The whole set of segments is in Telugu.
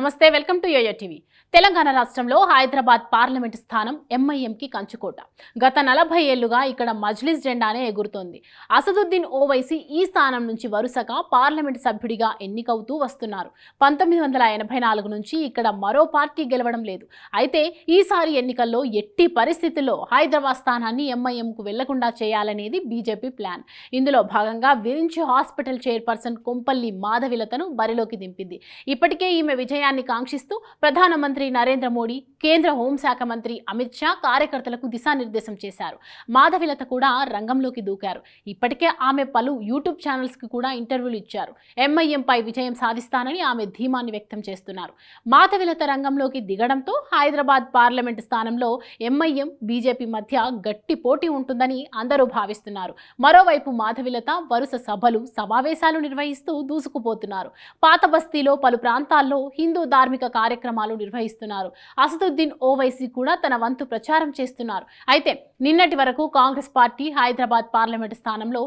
నమస్తే, welcome to yoyo TV. Telangana రాష్ట్రంలో హైదరాబాద్ పార్లమెంట్ స్థానం ఎంఐఎంకి కంచుకోట. గత 40 ఏళ్లుగా ఇక్కడ మజ్లిస్ జెండానే ఎగురుతోంది. అసదుద్దీన్ ఓవైసీ ఈ స్థానం నుంచి వరుసగా పార్లమెంట్ సభ్యుడిగా ఎన్నికవుతూ వస్తున్నారు. 1984 నుంచి ఇక్కడ మరో పార్టీ గెలవడం లేదు. అయితే ఈసారి ఎన్నికల్లో ఎట్టి పరిస్థితుల్లో హైదరాబాద్ స్థానాన్ని ఎంఐఎంకు వెళ్లకుండా చేయాలనేది బీజేపీ ప్లాన్. ఇందులో భాగంగా విరించి హాస్పిటల్ చైర్పర్సన్ కొంపల్లి మాధవిలతను బరిలోకి దింపింది. ఇప్పటికే ఈమె విజయాన్ని కాంక్షిస్తూ ప్రధానమంత్రి నరేంద్ర మోడీ, కేంద్ర హోంశాఖ మంత్రి అమిత్ షా కార్యకర్తలకు దిశానిర్దేశం చేశారు. మాధవిలత కూడా రంగంలోకి దూకారు. ఇప్పటికే ఆమె పలు యూట్యూబ్ ఛానల్స్ కి కూడా ఇంటర్వ్యూలు ఇచ్చారు. ఎంఐఎంపై విజయం సాధిస్తానని ఆమె ధీమాన్ని వ్యక్తం చేస్తున్నారు. మాధవిలత రంగంలోకి దిగడంతో హైదరాబాద్ పార్లమెంట్ స్థానంలో ఎంఐఎం, బీజేపీ మధ్య గట్టి పోటీ ఉంటుందని అందరూ భావిస్తున్నారు. మరోవైపు మాధవిలత వరుస సభలు, సమావేశాలు నిర్వహిస్తూ దూసుకుపోతున్నారు. పాత బస్తీలో పలు ప్రాంతాల్లో హిందూ ధార్మిక కార్యక్రమాలు నిర్వహిస్తున్నారు. అసదుద్దీన్ ఓవైసీ కూడా తన వంతు ప్రచారం చేస్తున్నారు. అయితే నిన్నటి వరకు కాంగ్రెస్ పార్టీ హైదరాబాద్ పార్లమెంట్ స్థానంలో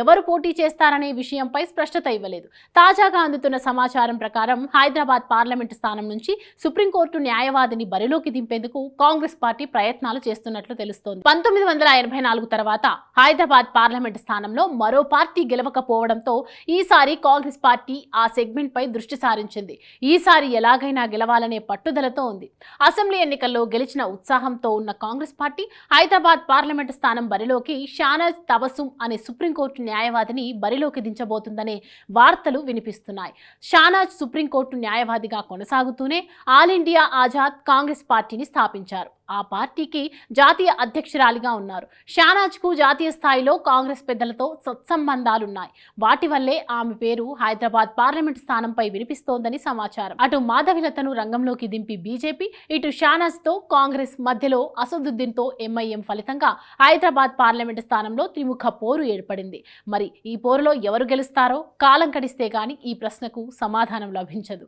ఎవరు పోటీ చేస్తారనే విషయంపై స్పష్టత ఇవ్వలేదు. తాజాగా అందుతున్న సమాచారం ప్రకారం హైదరాబాద్ పార్లమెంట్ స్థానం నుంచి సుప్రీంకోర్టు న్యాయవాదిని బరిలోకి దింపేందుకు కాంగ్రెస్ పార్టీ ప్రయత్నాలు చేస్తున్నట్లు తెలుస్తోంది. 1984 తర్వాత హైదరాబాద్ పార్లమెంట్ స్థానంలో మరో పార్టీ గెలవకపోవడంతో ఈసారి కాంగ్రెస్ పార్టీ ఆ సెగ్మెంట్ పై దృష్టి సారించింది. ఈసారి ఎలాగైనా గెలవాలనే పట్టుదలతో ఉంది. అసెంబ్లీ ఎన్నికల్లో గెలిచిన ఉత్సాహంతో ఉన్న కాంగ్రెస్ పార్టీ హైదరాబాద్ పార్లమెంట్ స్థానం బరిలోకి షానాజ్ తబస్సుమ్ అనే సుప్రీంకోర్టు న్యాయవాదిని బరిలోకి దించబోతుందనే వార్తలు వినిపిస్తున్నాయి. షానాజ్ సుప్రీంకోర్టు న్యాయవాదిగా కొనసాగుతూనే ఆల్ ఇండియా ఆజాద్ కాంగ్రెస్ పార్టీని స్థాపించారు. ఆ పార్టీకి జాతీయ అధ్యక్షురాలిగా ఉన్నారు. షానాజ్కు జాతీయ స్థాయిలో కాంగ్రెస్ పెద్దలతో సత్సంబంధాలున్నాయి. వాటి వల్లే ఆమె పేరు హైదరాబాద్ పార్లమెంట్ స్థానంపై వినిపిస్తోందని సమాచారం. అటు మాధవిలతను రంగంలోకి దింపి బీజేపీ, ఇటు షానాజ్తో కాంగ్రెస్ మధ్యలో అసదుద్దీన్తో ఎంఐఎం ఫలితంగా హైదరాబాద్ పార్లమెంట్ స్థానంలో త్రిముఖ పోరు ఏర్పడింది. మరి ఈ పోరులో ఎవరు గెలుస్తారో కాలం కడిస్తే గానీ ఈ ప్రశ్నకు సమాధానం లభించదు.